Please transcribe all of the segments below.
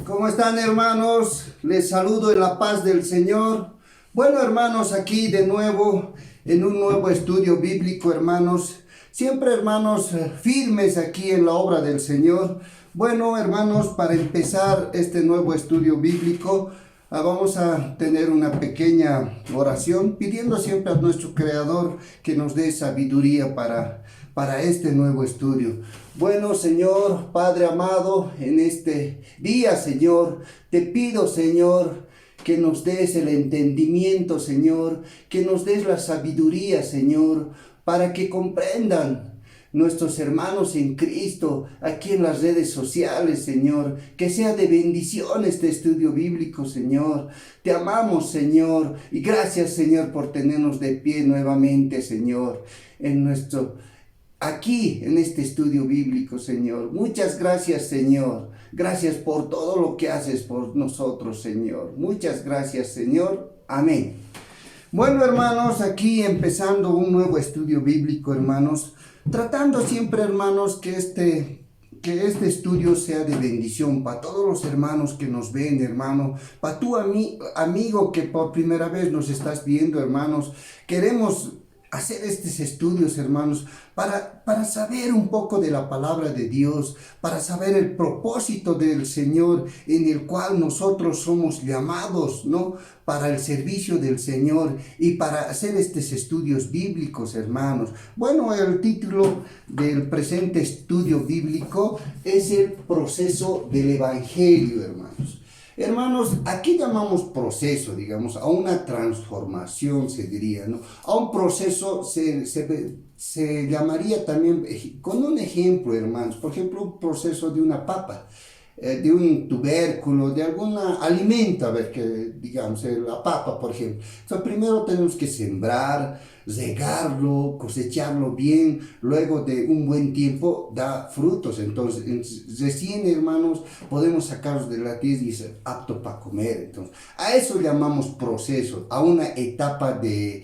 ¿Cómo están, hermanos? Les saludo en la paz del Señor. Bueno, hermanos, aquí de nuevo en un nuevo estudio bíblico, hermanos. Siempre, hermanos, firmes aquí en la obra del Señor. Bueno, hermanos, para empezar este nuevo estudio bíblico, vamos a tener una pequeña oración pidiendo siempre a nuestro Creador que nos dé sabiduría para este nuevo estudio. Bueno, Señor, Padre amado, en este día, Señor, te pido, Señor, que nos des el entendimiento, Señor, que nos des la sabiduría, Señor, para que comprendan nuestros hermanos en Cristo, aquí en las redes sociales, Señor, que sea de bendición este estudio bíblico, Señor. Te amamos, Señor, y gracias, Señor, por tenernos de pie nuevamente, Señor, aquí en este estudio bíblico, Señor. Muchas gracias, Señor. Gracias por todo lo que haces por nosotros, Señor. Muchas gracias, Señor. Amén. Bueno, hermanos, aquí empezando un nuevo estudio bíblico, hermanos. Tratando siempre, hermanos, que este estudio sea de bendición para todos los hermanos que nos ven, hermano. Para tu amigo que por primera vez nos estás viendo, hermanos. Queremos hacer estos estudios, hermanos, para saber un poco de la palabra de Dios, para saber el propósito del Señor en el cual nosotros somos llamados, ¿no? Para el servicio del Señor y para hacer estos estudios bíblicos, hermanos. Bueno, el título del presente estudio bíblico es el proceso del Evangelio, hermanos. Hermanos, aquí llamamos proceso, digamos, a una transformación, se diría, ¿no? A un proceso se llamaría también, con un ejemplo, hermanos, por ejemplo, un proceso de una papa, de un tubérculo, de alguna alimento, a ver, que digamos, la papa, por ejemplo. Entonces, primero tenemos que sembrar, regarlo, cosecharlo bien, luego de un buen tiempo da frutos. Entonces, recién, hermanos, podemos sacarlos de la tierra y ser apto para comer. Entonces, a eso llamamos proceso, a una etapa de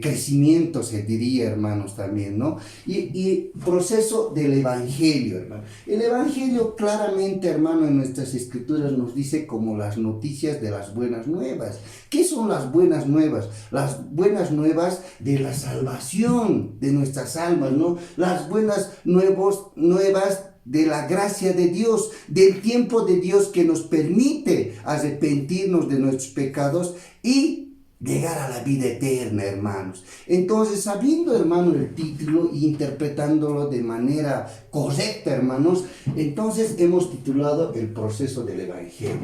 crecimiento, se diría, hermanos, también, ¿no? Y proceso del Evangelio, hermano. El Evangelio claramente, hermano, en nuestras escrituras nos dice como las noticias de las buenas nuevas. ¿Qué son las buenas nuevas? Las buenas nuevas de la salvación de nuestras almas, ¿no? Las buenas nuevas de la gracia de Dios, del tiempo de Dios que nos permite arrepentirnos de nuestros pecados y llegar a la vida eterna, hermanos. Entonces, sabiendo, hermano, el título e interpretándolo de manera correcta, hermanos, entonces hemos titulado el proceso del Evangelio.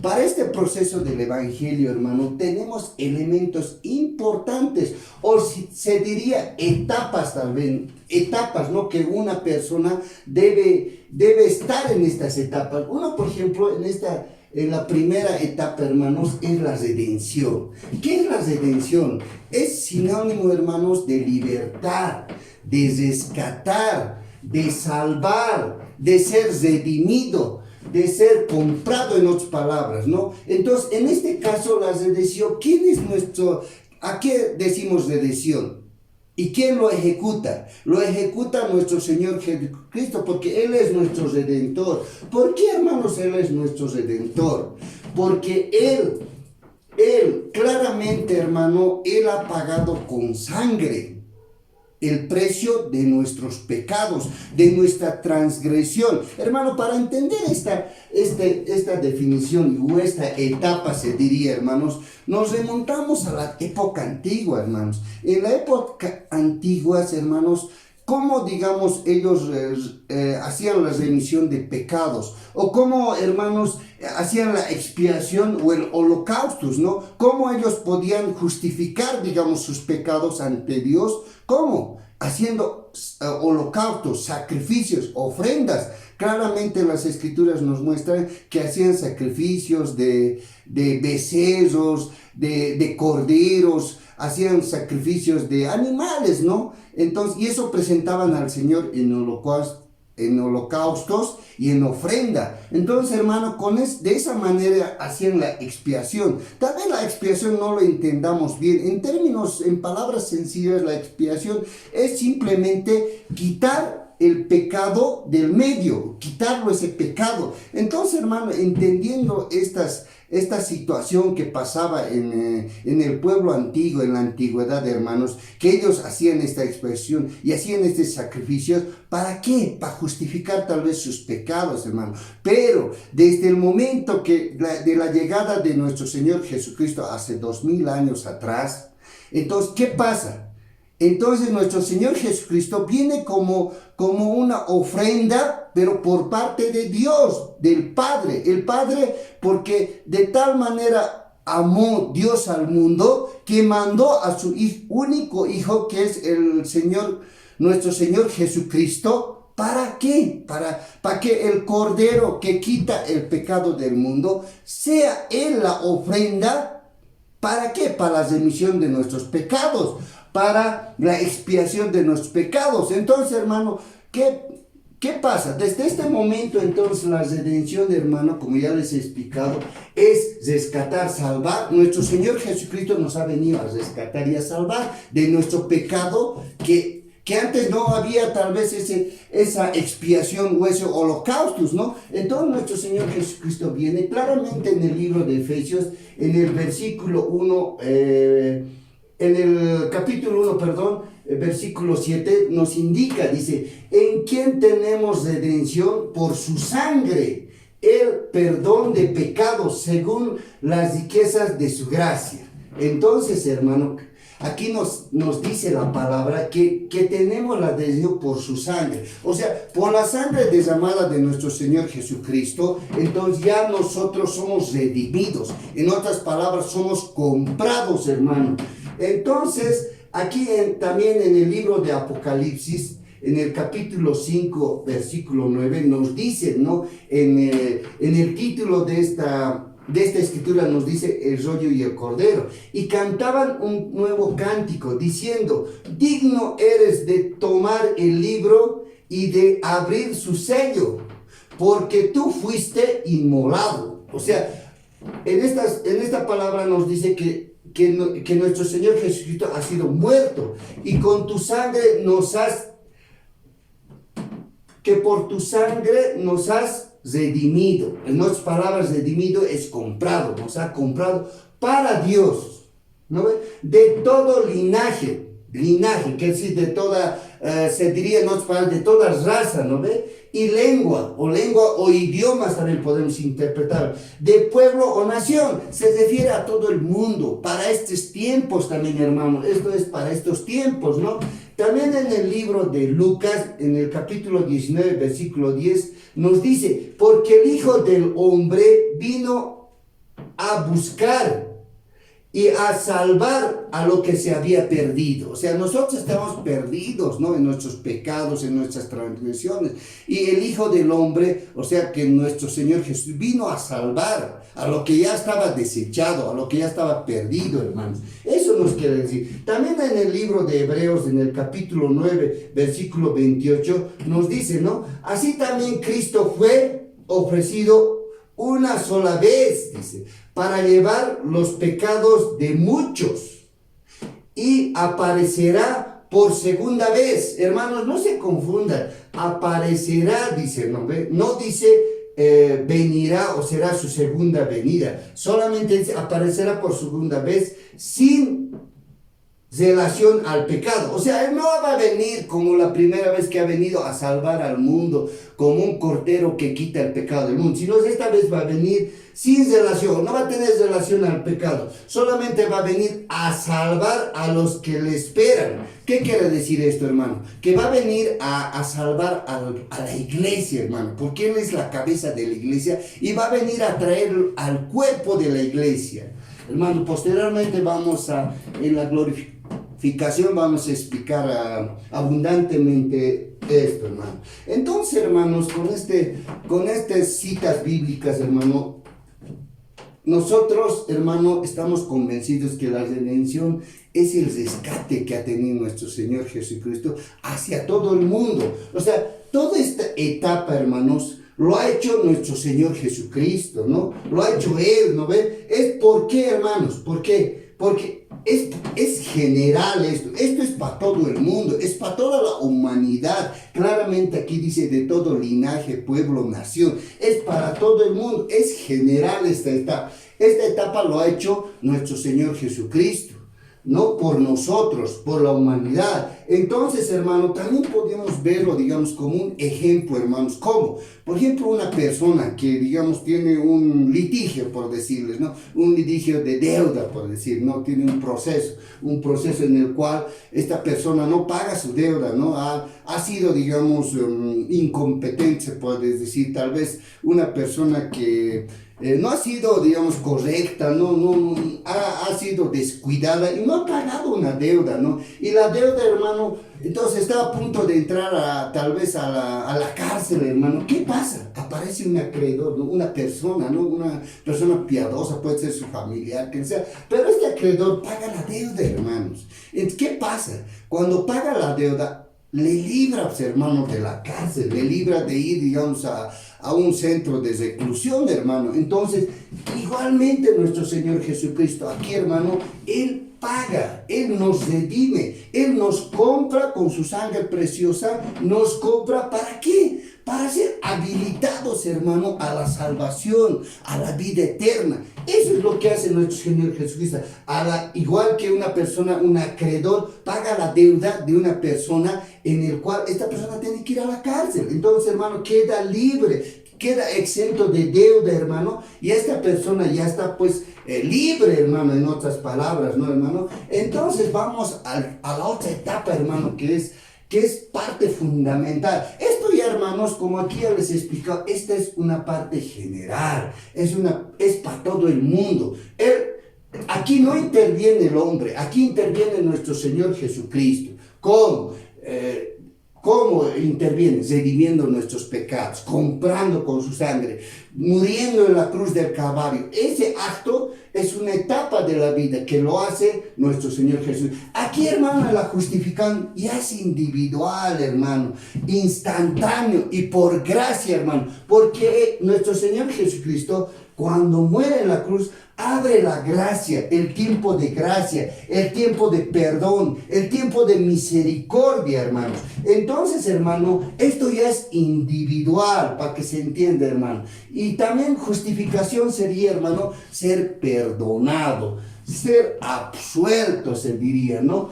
Para este proceso del Evangelio, hermano, tenemos elementos importantes, o se diría etapas, tal vez, etapas, ¿no? Que una persona debe estar en estas etapas. Uno, por ejemplo, en la primera etapa, hermanos, es la redención. ¿Qué es la redención? Es sinónimo, hermanos, de libertad, de rescatar, de salvar, de ser redimido, de ser comprado, en otras palabras, ¿no? Entonces, en este caso, la redención, ¿a qué decimos redención? ¿Y quién lo ejecuta? Lo ejecuta nuestro Señor Jesucristo, porque Él es nuestro Redentor. ¿Por qué, hermanos, Él es nuestro Redentor? Porque Él claramente, hermano, Él ha pagado con sangre el precio de nuestros pecados, de nuestra transgresión. Hermano, para entender esta definición o esta etapa, se diría, hermanos, nos remontamos a la época antigua, hermanos. En la época antigua, hermanos, cómo, digamos, ellos hacían la remisión de pecados, o cómo, hermanos, hacían la expiación o el holocausto, ¿no? Cómo ellos podían justificar, digamos, sus pecados ante Dios. ¿Cómo? Haciendo holocaustos, sacrificios, ofrendas. Claramente las escrituras nos muestran que hacían sacrificios de becerros, de corderos, hacían sacrificios de animales, ¿no? Entonces, y eso presentaban al Señor en holocaustos y en ofrenda. Entonces, hermano, de esa manera hacían la expiación. Tal vez la expiación no lo entendamos bien. En palabras sencillas, la expiación es simplemente quitar el pecado del medio, quitarlo ese pecado. Entonces, hermano, entendiendo esta situación que pasaba en el pueblo antiguo, en la antigüedad, hermanos, que ellos hacían esta expresión y hacían estos sacrificios, ¿para qué? Para justificar tal vez sus pecados, hermano. Pero desde el momento de la llegada de nuestro Señor Jesucristo hace 2000 años atrás, entonces, ¿qué pasa? Entonces nuestro Señor Jesucristo viene como una ofrenda, pero por parte de Dios, del Padre. El Padre, porque de tal manera amó Dios al mundo, que mandó a su único Hijo, que es nuestro Señor Jesucristo. ¿Para qué? Para que el Cordero que quita el pecado del mundo sea Él la ofrenda. ¿Para qué? Para la remisión de nuestros pecados, para la expiación de nuestros pecados. Entonces, hermano, ¿qué pasa? Desde este momento, entonces, la redención, hermano, como ya les he explicado, es rescatar, salvar. Nuestro Señor Jesucristo nos ha venido a rescatar y a salvar de nuestro pecado que antes no había tal vez esa expiación o ese holocausto, ¿no? Entonces nuestro Señor Jesucristo viene claramente en el libro de Efesios, en el versículo 1, en el capítulo 1, perdón, versículo 7, nos indica, dice, en quien tenemos redención por su sangre, el perdón de pecados según las riquezas de su gracia. Entonces, hermano, aquí nos dice la palabra que tenemos la redención por su sangre. O sea, por la sangre derramada de nuestro Señor Jesucristo, entonces ya nosotros somos redimidos. En otras palabras, somos comprados, hermano. Entonces, aquí también en el libro de Apocalipsis, en el capítulo 5, versículo 9, nos dice, ¿no? En el título de esta escritura nos dice el rollo y el cordero, y cantaban un nuevo cántico diciendo, digno eres de tomar el libro y de abrir su sello, porque tú fuiste inmolado. O sea, en esta palabra nos dice que nuestro Señor Jesucristo ha sido muerto, y con tu sangre que por tu sangre nos has redimido. En otras palabras, redimido es comprado, nos ha comprado para Dios, ¿no ve? De todo linaje, que es decir, de toda, se diría en otras palabras, de toda raza, ¿no ve? Y lengua o idiomas también podemos interpretar, de pueblo o nación, se refiere a todo el mundo, para estos tiempos también, hermano, esto es para estos tiempos, ¿no? También en el libro de Lucas, en el capítulo 19, versículo 10, nos dice, porque el Hijo del Hombre vino a buscar y a salvar a lo que se había perdido. O sea, nosotros estamos perdidos, ¿no? En nuestros pecados, en nuestras transgresiones. Y el Hijo del Hombre, o sea, que nuestro Señor Jesús vino a salvar a lo que ya estaba desechado, a lo que ya estaba perdido, hermanos. Eso nos quiere decir. También en el libro de Hebreos, en el capítulo 9, versículo 28, nos dice, ¿no? Así también Cristo fue ofrecido una sola vez, dice, para llevar los pecados de muchos, y aparecerá por segunda vez. Hermanos, no se confundan, aparecerá, dice, no dice venirá o será su segunda venida, solamente dice aparecerá por segunda vez sin relación al pecado. O sea, Él no va a venir como la primera vez que ha venido a salvar al mundo, como un cordero que quita el pecado del mundo, sino esta vez va a venir sin relación, no va a tener relación al pecado, solamente va a venir a salvar a los que le esperan. ¿Qué quiere decir esto, hermano? Que va a venir a salvar a la iglesia, hermano, porque Él es la cabeza de la iglesia y va a venir a traer al cuerpo de la iglesia. Hermano, posteriormente en la glorificación vamos a explicar abundantemente esto, hermano. Entonces, hermanos, con estas citas bíblicas, hermano, nosotros, hermano, estamos convencidos que la redención es el rescate que ha tenido nuestro Señor Jesucristo hacia todo el mundo. O sea, toda esta etapa, hermanos, lo ha hecho nuestro Señor Jesucristo, ¿no? Lo ha hecho Él, ¿no ve? ¿Por qué, hermanos? ¿Por qué? Porque es general esto es para todo el mundo, es para toda la humanidad. Claramente aquí dice de todo linaje, pueblo, nación, es para todo el mundo, es general esta etapa. Esta etapa lo ha hecho nuestro Señor Jesucristo, no por nosotros, por la humanidad. Entonces, hermano, también podemos verlo, digamos, como un ejemplo, hermanos. ¿Cómo? Por ejemplo, una persona que, digamos, tiene un litigio, por decirles, ¿no? Un litigio de deuda, por decir, ¿no? Tiene un proceso en el cual esta persona no paga su deuda, ¿no? Ha sido, digamos, incompetente, se puede decir, tal vez una persona que no ha sido, digamos, correcta, ha sido descuidada y no ha pagado una deuda, ¿no? Y la deuda, hermano, entonces está a punto de entrar tal vez a la cárcel, hermano. ¿Qué pasa? Aparece un acreedor, ¿no? Una persona, ¿no? Una persona piadosa, puede ser su familiar, quien sea, pero este acreedor paga la deuda, hermanos. Entonces, ¿qué pasa? Cuando paga la deuda, le libra, pues, hermano, de la cárcel, le libra de ir, digamos, a un centro de reclusión, hermano. Entonces, igualmente nuestro Señor Jesucristo, aquí, hermano, Él paga, Él nos redime, Él nos compra con su sangre preciosa, nos compra, ¿para qué? Para ser habilitados, hermano, a la salvación, a la vida eterna. Eso es lo que hace nuestro Señor Jesucristo. Igual que una persona, un acreedor, paga la deuda de una persona en el cual esta persona tiene que ir a la cárcel. Entonces, hermano, queda libre, queda exento de deuda, hermano, y esta persona ya está, pues, libre, hermano, en otras palabras, ¿no, hermano? Entonces, vamos a la otra etapa, hermano, que es parte fundamental. Esto ya, hermanos, como aquí ya les he explicado, esta es una parte general, es para todo el mundo. Aquí no interviene el hombre, aquí interviene nuestro Señor Jesucristo. ¿Cómo interviene? Redimiendo nuestros pecados, comprando con su sangre, muriendo en la cruz del Calvario. Ese acto es una etapa de la vida que lo hace nuestro Señor Jesús. Aquí, hermano, la justificación ya es individual, hermano, instantáneo y por gracia, hermano, porque nuestro Señor Jesucristo, cuando muere en la cruz, abre la gracia, el tiempo de gracia, el tiempo de perdón, el tiempo de misericordia, hermanos. Entonces, hermano, esto ya es individual, para que se entienda, hermano. Y también justificación sería, hermano, ser perdonado, ser absuelto, se diría, ¿no?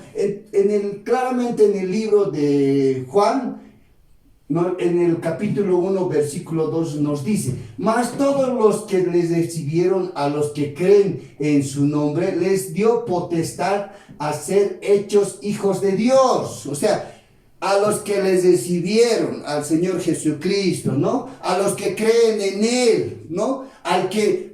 Claramente en el libro de Juan, ¿no? En el capítulo 1, versículo 2 nos dice: mas todos los que les recibieron, a los que creen en su nombre, les dio potestad a ser hechos hijos de Dios. O sea, a los que les recibieron al Señor Jesucristo, ¿no? A los que creen en Él, ¿no? Al que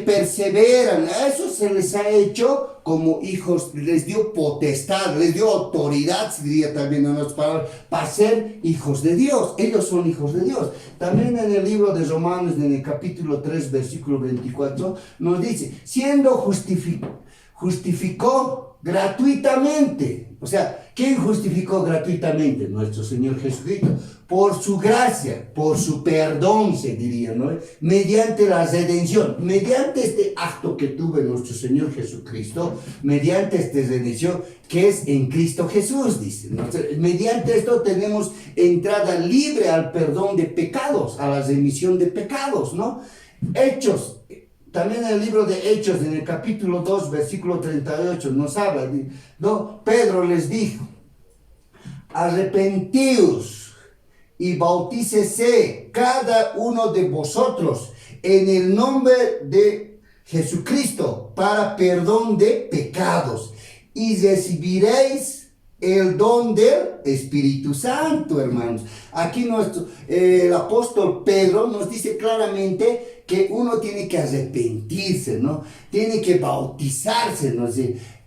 perseveran, a eso se les ha hecho como hijos, les dio potestad, les dio autoridad, se diría también en otras palabras, para ser hijos de Dios. Ellos son hijos de Dios. También en el libro de Romanos, en el capítulo 3, versículo 24, nos dice: siendo justificó gratuitamente. O sea, ¿quién justificó gratuitamente? Nuestro Señor Jesucristo. Por su gracia, por su perdón, se diría, ¿no? Mediante la redención, mediante este acto que tuvo nuestro Señor Jesucristo, mediante esta redención que es en Cristo Jesús, dice, ¿no? Mediante esto tenemos entrada libre al perdón de pecados, a la remisión de pecados, ¿no? Hechos. También en el libro de Hechos, en el capítulo 2, versículo 38, nos habla, ¿no? Pedro les dijo: arrepentíos y bautícese cada uno de vosotros en el nombre de Jesucristo para perdón de pecados, y recibiréis el don del Espíritu Santo, hermanos. Aquí el apóstol Pedro nos dice claramente que uno tiene que arrepentirse, ¿no? Tiene que bautizarse, ¿no?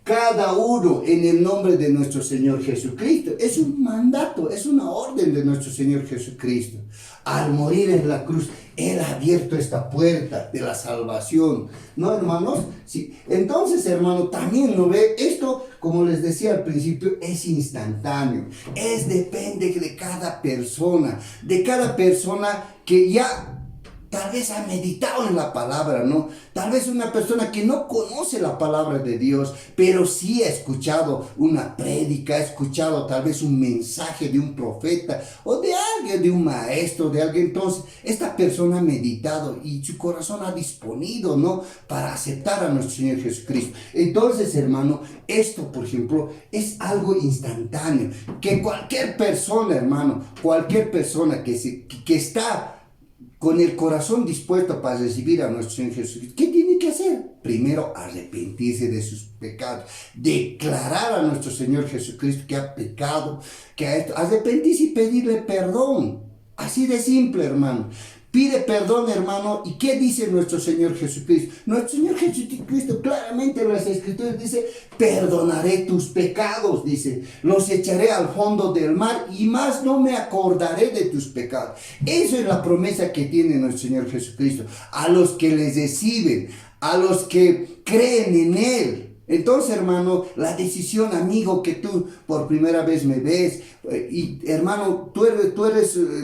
Cada uno en el nombre de nuestro Señor Jesucristo. Es un mandato, es una orden de nuestro Señor Jesucristo. Al morir en la cruz, Él ha abierto esta puerta de la salvación, ¿no, hermanos? Sí. Entonces, hermano, también lo ve, esto, como les decía al principio, es instantáneo. Depende de cada persona que ya tal vez ha meditado en la palabra, ¿no? Tal vez una persona que no conoce la palabra de Dios, pero sí ha escuchado una prédica, ha escuchado tal vez un mensaje de un profeta o de alguien, de un maestro, de alguien. Entonces, esta persona ha meditado y su corazón ha disponido, ¿no? Para aceptar a nuestro Señor Jesucristo. Entonces, hermano, esto, por ejemplo, es algo instantáneo, que cualquier persona, hermano, cualquier persona que está con el corazón dispuesto para recibir a nuestro Señor Jesucristo, ¿qué tiene que hacer? Primero, arrepentirse de sus pecados, declarar a nuestro Señor Jesucristo que ha pecado, que ha hecho, arrepentirse y pedirle perdón. Así de simple, hermano. Pide perdón, hermano. ¿Y qué dice nuestro Señor Jesucristo? Nuestro Señor Jesucristo claramente en las Escrituras dice, perdonaré tus pecados, dice, los echaré al fondo del mar y más no me acordaré de tus pecados. Eso es la promesa que tiene nuestro Señor Jesucristo. A los que les reciben, a los que creen en Él. Entonces, hermano, la decisión, amigo, que tú por primera vez me ves, y hermano, tú eres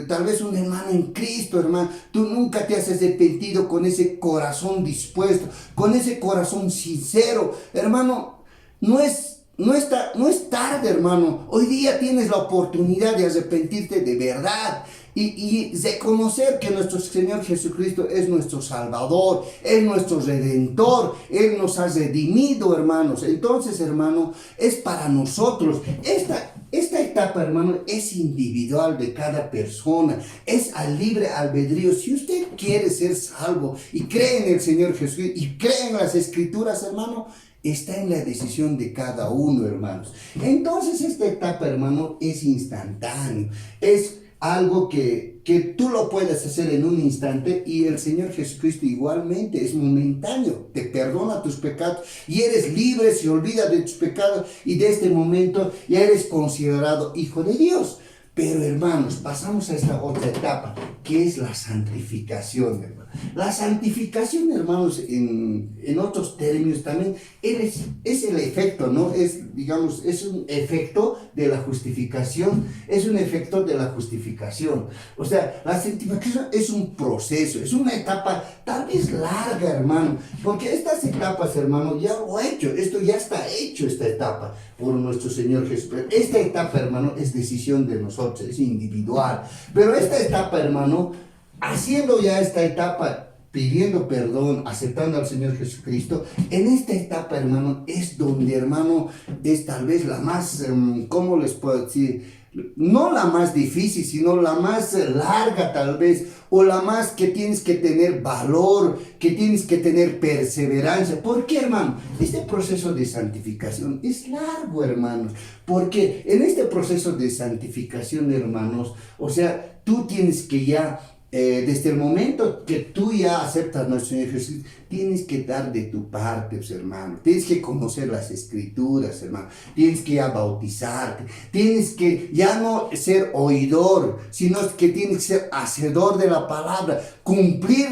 tal vez un hermano en Cristo, hermano, tú nunca te has arrepentido con ese corazón dispuesto, con ese corazón sincero, hermano, no es tarde, hermano. Hoy día tienes la oportunidad de arrepentirte de verdad y reconocer que nuestro Señor Jesucristo es nuestro Salvador, es nuestro Redentor, Él nos ha redimido, hermanos. Entonces, hermano, es para nosotros. Esta etapa, hermano, es individual de cada persona, es al libre albedrío. Si usted quiere ser salvo y cree en el Señor Jesús y cree en las Escrituras, hermano, está en la decisión de cada uno, hermanos. Entonces, esta etapa, hermano, es instantáneo, es algo que tú lo puedes hacer en un instante y el Señor Jesucristo igualmente es momentáneo, te perdona tus pecados y eres libre, se olvida de tus pecados y de este momento ya eres considerado hijo de Dios. Pero hermanos, pasamos a esta otra etapa, que es la santificación, hermano. La santificación, hermanos, en otros términos también, es el efecto, ¿no? Digamos, es un efecto de la justificación, es un efecto de la justificación. O sea, la santificación es un proceso, es una etapa tal vez larga, hermano, porque estas etapas, hermano, ya lo ha hecho, esto ya está hecho, esta etapa, por nuestro Señor Jesús. Esta etapa, hermano, es decisión de nosotros, es individual. Pero esta etapa, hermano, haciendo ya esta etapa, pidiendo perdón, aceptando al Señor Jesucristo, en esta etapa, hermano, es donde, hermano, es tal vez la más, ¿cómo les puedo decir? No la más difícil, sino la más larga tal vez, o la más que tienes que tener valor, que tienes que tener perseverancia. ¿Por qué, hermano? Este proceso de santificación es largo, hermanos, porque en este proceso de santificación, hermanos, o sea, tú tienes que ya desde el momento que tú ya aceptas a nuestro Señor Jesús, tienes que dar de tu parte, pues, hermano. Tienes que conocer las Escrituras, hermano. Tienes que ya bautizarte. Tienes que ya no ser oidor, sino que tienes que ser hacedor de la palabra. Cumplir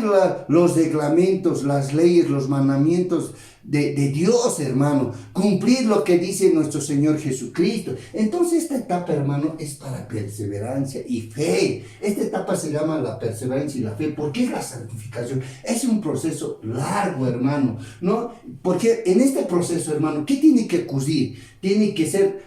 los reglamentos, las leyes, los mandamientos de Dios, hermano. Cumplir lo que dice nuestro Señor Jesucristo. Entonces esta etapa, hermano, es para perseverancia y fe. Esta etapa se llama la perseverancia y la fe porque es la santificación. Es un proceso largo, hermano, ¿no? Porque en este proceso, hermano, ¿qué tiene que ocurrir?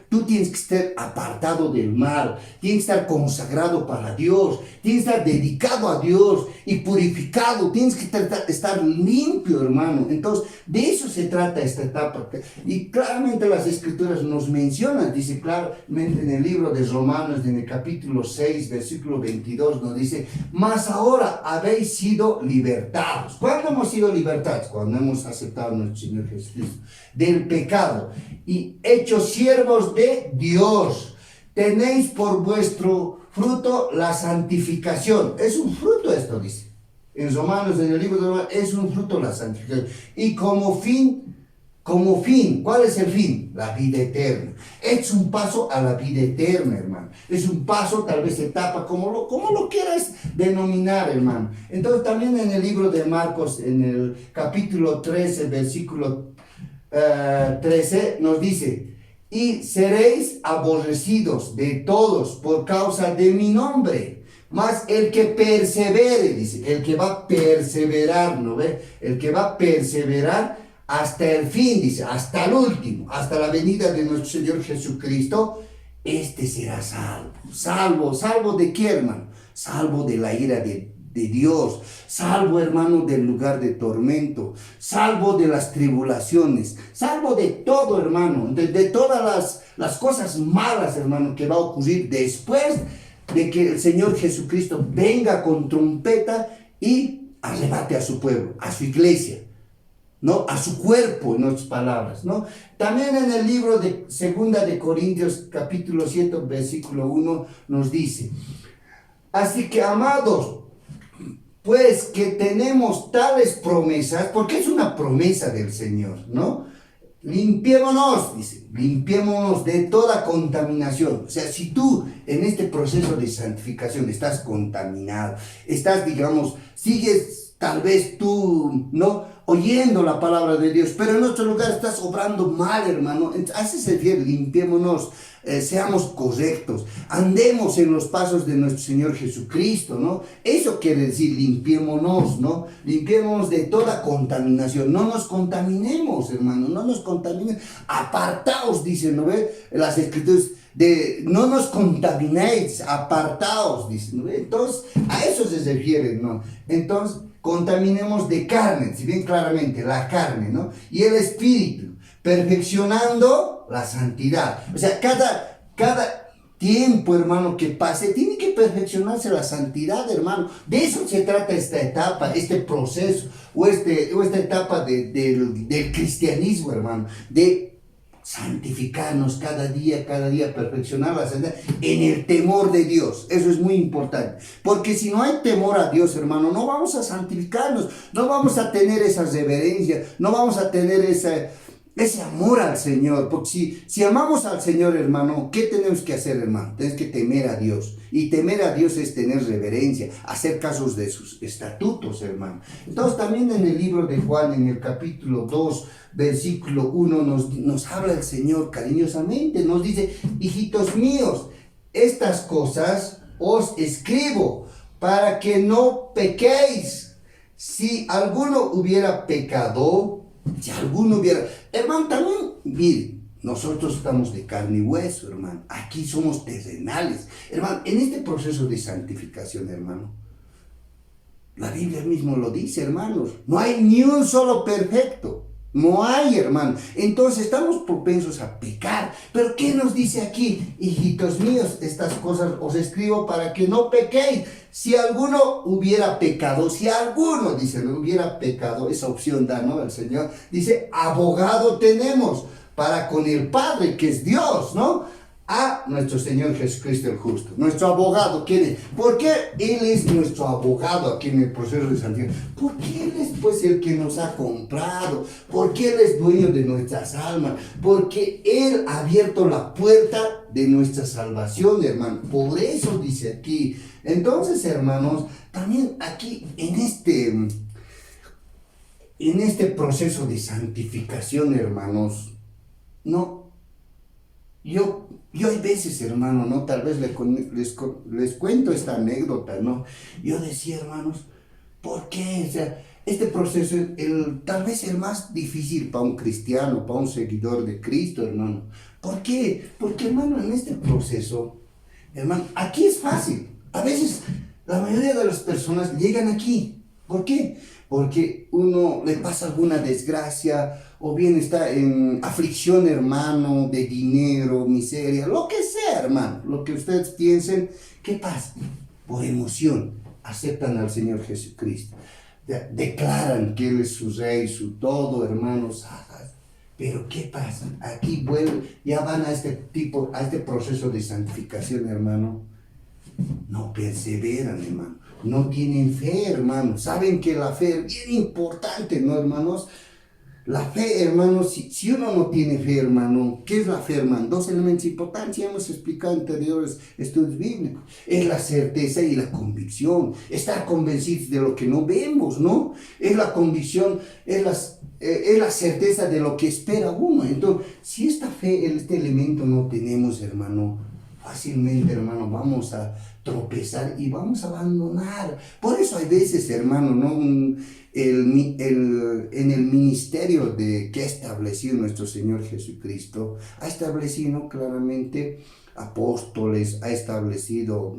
Tú tienes que estar apartado del mal, tienes que estar consagrado para Dios, tienes que estar dedicado a Dios y purificado, tienes que estar limpio, hermano. Entonces, de eso se trata esta etapa. Y claramente las Escrituras nos mencionan, dice claramente en el libro de Romanos, en el capítulo 6, versículo 22, nos dice, mas ahora habéis sido libertados. ¿Cuándo hemos sido libertados? Cuando hemos aceptado a nuestro Señor Jesucristo del pecado y hechos siervos de Dios. Tenéis por vuestro fruto la santificación. Es un fruto esto, dice. En Romanos, en el libro de Romanos, es un fruto la santificación. Y como fin, ¿cuál es el fin? La vida eterna. Es un paso a la vida eterna, hermano. Es un paso, tal vez etapa, como lo quieras denominar, hermano. Entonces también en el libro de Marcos, en el capítulo 13, versículo 13, nos dice, y seréis aborrecidos de todos por causa de mi nombre, Más el que persevere, dice, el que va a perseverar, ¿no ve? El que va a perseverar hasta el fin, dice, hasta el último, hasta la venida de nuestro Señor Jesucristo, este será salvo. Salvo, ¿salvo de qué, hermano? Salvo de la ira de Dios, salvo, hermano, del lugar de tormento, salvo de las tribulaciones, salvo de todo, hermano, de todas las cosas malas, hermano, que va a ocurrir después de que el Señor Jesucristo venga con trompeta y arrebate a su pueblo, a su iglesia, ¿no? A su cuerpo, en otras palabras, ¿no? También en el libro de Segunda de Corintios, capítulo 7, versículo 1, nos dice: así que, amados, pues que tenemos tales promesas, porque es una promesa del Señor, ¿no? Limpiémonos, dice, limpiémonos de toda contaminación. O sea, si tú en este proceso de santificación estás contaminado, estás, digamos, sigues tal vez tú, ¿no?, oyendo la palabra de Dios, pero en otro lugar estás obrando mal, hermano. Así se refiere, limpiémonos, seamos correctos, andemos en los pasos de nuestro Señor Jesucristo, ¿no? Eso quiere decir limpiémonos, ¿no? Limpiémonos de toda contaminación, no nos contaminemos, hermano, no nos contaminemos, apartaos, dicen, ¿no ve? Las Escrituras, de no nos contaminéis, apartaos, dicen, ¿no ve? Entonces, a eso se refiere, ¿no? Entonces, contaminemos de carne, si bien claramente, la carne, ¿no? Y el espíritu, perfeccionando la santidad. O sea, cada tiempo, hermano, que pase, tiene que perfeccionarse la santidad, hermano. De eso se trata esta etapa, este proceso, o esta etapa del cristianismo, hermano, de santificarnos cada día, perfeccionar la santidad en el temor de Dios. Eso es muy importante, porque si no hay temor a Dios, hermano, no vamos a santificarnos, no vamos a tener esa reverencia, no vamos a tener ese amor al Señor. Porque si amamos al Señor, hermano, ¿qué tenemos que hacer, hermano? Tenemos que temer a Dios, y temer a Dios es tener reverencia, hacer casos de sus estatutos, hermano. Entonces también en el libro de Juan, en el capítulo 2, versículo 1, nos habla el Señor cariñosamente, nos dice: hijitos míos, estas cosas os escribo para que no pequéis. Si alguno hubiera pecado, hermano, también, mire, nosotros estamos de carne y hueso, hermano, aquí somos terrenales, hermano, en este proceso de santificación, hermano, la Biblia mismo lo dice, hermanos, no hay ni un solo perfecto. No hay, hermano. Entonces estamos propensos a pecar. Pero ¿qué nos dice aquí? Hijitos míos, estas cosas os escribo para que no pequéis. Si alguno hubiera pecado, dice, no hubiera pecado, esa opción da, ¿no?, el Señor. Dice: abogado tenemos para con el Padre, que es Dios, ¿no? A nuestro Señor Jesucristo el justo, nuestro abogado. ¿Quién es? ¿Por qué Él es nuestro abogado aquí en el proceso de santidad? Porque Él es, pues, el que nos ha comprado, porque Él es dueño de nuestras almas, porque Él ha abierto la puerta de nuestra salvación, hermano. Por eso dice aquí. Entonces, hermanos, también aquí en este proceso de santificación, hermanos, no, yo hay veces, hermano, ¿no? Tal vez les cuento esta anécdota, ¿no? Yo decía, hermanos, ¿por qué? O sea, este proceso es tal vez el más difícil para un cristiano, para un seguidor de Cristo, hermano. ¿Por qué? Porque, hermano, en este proceso, hermano, aquí es fácil. A veces la mayoría de las personas llegan aquí. ¿Por qué? Porque uno le pasa alguna desgracia, o bien está en aflicción, hermano, de dinero, miseria, lo que sea, hermano, lo que ustedes piensen. ¿Qué pasa? Por emoción aceptan al Señor Jesucristo, declaran que Él es su Rey, su todo, hermanos. Pero ¿qué pasa? Aquí ya van a este proceso de santificación, hermano. No perseveran, hermano. No tienen fe, hermano. Saben que la fe es bien importante, ¿no, hermanos? La fe, hermano, si uno no tiene fe, hermano, ¿qué es la fe, hermano? Dos elementos importantes, ya hemos explicado en anteriores estudios bíblicos. Es la certeza y la convicción. Estar convencidos de lo que no vemos, ¿no? Es la convicción, es la certeza de lo que espera uno. Entonces, si esta fe, este elemento no tenemos, hermano, fácilmente, hermano, vamos a tropezar y vamos a abandonar. Por eso hay veces, hermano, ¿no? En el ministerio que ha establecido nuestro Señor Jesucristo, ha establecido claramente apóstoles, ha establecido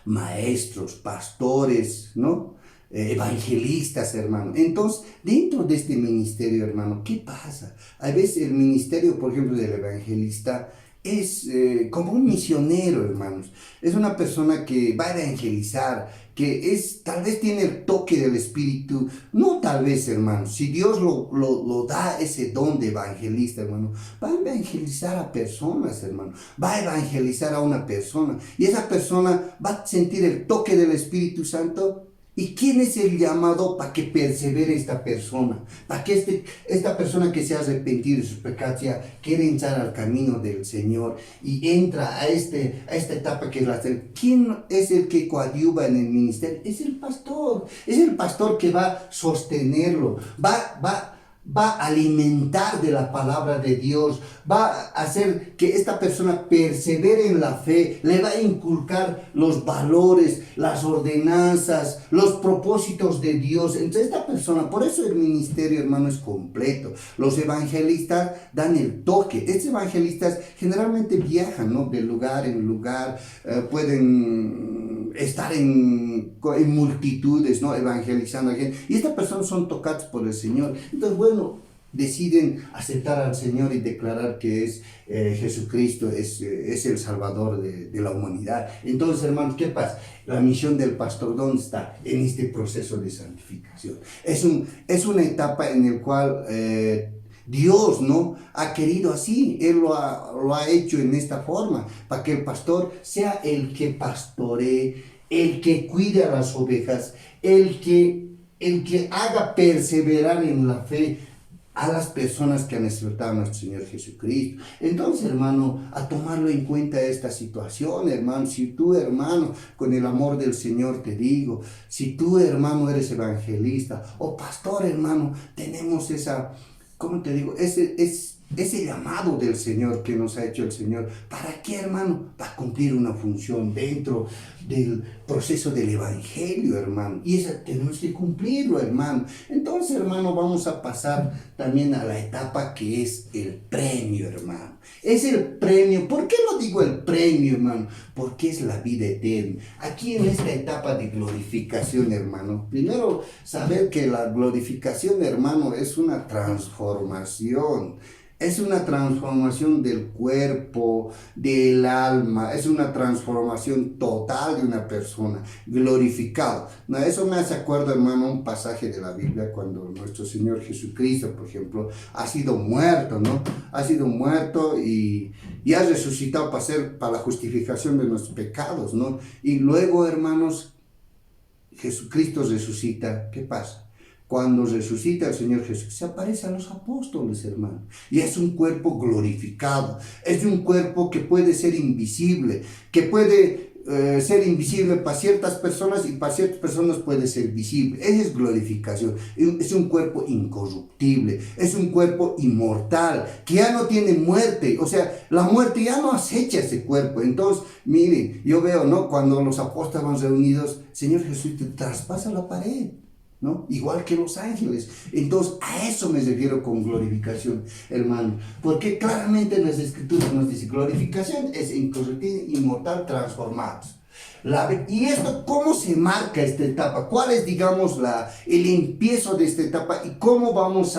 maestros, pastores, ¿no? Evangelistas, hermano. Entonces, dentro de este ministerio, hermano, ¿qué pasa? A veces el ministerio, por ejemplo, del evangelista es como un misionero, hermanos. Es una persona que va a evangelizar, que tal vez tiene el toque del Espíritu, no tal vez, hermano, si Dios lo da ese don de evangelista, hermano, va a evangelizar a personas, hermano, va a evangelizar a una persona, y esa persona va a sentir el toque del Espíritu Santo. ¿Y quién es el llamado para que persevere esta persona? Para que esta persona que se ha arrepentido de sus pecados ya quiere entrar al camino del Señor y entra a esta etapa que es la tercera. ¿Quién es el que coadyuva en el ministerio? Es el pastor. Es el pastor que va a sostenerlo, va a alimentar de la palabra de Dios, va a hacer que esta persona persevere en la fe, le va a inculcar los valores, las ordenanzas, los propósitos de Dios. Entonces esta persona, por eso el ministerio, hermano, es completo. Los evangelistas dan el toque. Estos evangelistas generalmente viajan, ¿no? De lugar en lugar, pueden estar en multitudes, ¿no? Evangelizando a gente. Y estas personas son tocadas por el Señor. Entonces, bueno, deciden aceptar al Señor y declarar que es Jesucristo, es el Salvador de la humanidad. Entonces, hermanos, ¿qué pasa? La misión del pastor, ¿dónde está? En este proceso de santificación. Es una etapa en la cual Dios, ¿no? Ha querido así, Él lo ha hecho en esta forma, para que el pastor sea el que pastoree, el que cuide a las ovejas, el que haga perseverar en la fe a las personas que han aceptado a nuestro Señor Jesucristo. Entonces, hermano, a tomarlo en cuenta esta situación, hermano. Si tú, hermano, con el amor del Señor te digo, si tú, hermano, eres evangelista o pastor, hermano, tenemos ¿cómo te digo? Ese llamado del Señor que nos ha hecho el Señor. ¿Para qué, hermano? Para cumplir una función dentro del proceso del Evangelio, hermano. Y esa tenemos que cumplirlo, hermano. Entonces, hermano, vamos a pasar también a la etapa que es el premio, hermano. Es el premio. ¿Por qué lo digo el premio, hermano? Porque es la vida eterna. Aquí en esta etapa de glorificación, hermano. Primero, saber que la glorificación, hermano, es una transformación. Es una transformación del cuerpo, del alma, es una transformación total de una persona, glorificado. No, eso me hace acuerdo, hermano, un pasaje de la Biblia cuando nuestro Señor Jesucristo, por ejemplo, ha sido muerto, ¿no? Ha sido muerto y ha resucitado para la justificación de nuestros pecados, ¿no? Y luego, hermanos, Jesucristo resucita. ¿Qué pasa? Cuando resucita el Señor Jesús, se aparece a los apóstoles, hermano. Y es un cuerpo glorificado. Es un cuerpo que puede ser invisible, que puede ser invisible para ciertas personas y para ciertas personas puede ser visible. Esa es glorificación. Es un cuerpo incorruptible. Es un cuerpo inmortal, que ya no tiene muerte. O sea, la muerte ya no acecha ese cuerpo. Entonces, miren, yo veo, ¿no? Cuando los apóstoles van reunidos, Señor Jesús te traspasa la pared, ¿no? Igual que los ángeles. Entonces, a eso me refiero con glorificación, hermano. Porque claramente en las Escrituras nos dice, glorificación es incorruptible, inmortal, transformados. Y esto, ¿cómo se marca esta etapa? ¿Cuál es, digamos, el empiezo de esta etapa? ¿Y cómo vamos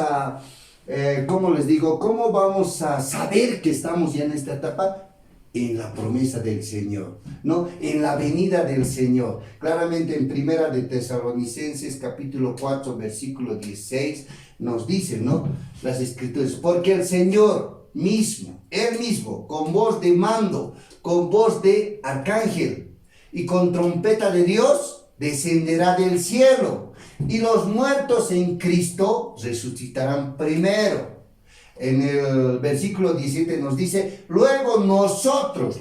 cómo les digo, cómo vamos a saber que estamos ya en esta etapa? En la promesa del Señor, ¿no? En la venida del Señor. Claramente en Primera de Tesalonicenses, capítulo 4, versículo 16, nos dice, ¿no? Las Escrituras, porque el Señor mismo, Él mismo, con voz de mando, con voz de arcángel y con trompeta de Dios, descenderá del cielo, y los muertos en Cristo resucitarán primero. En el versículo 17 nos dice, luego nosotros,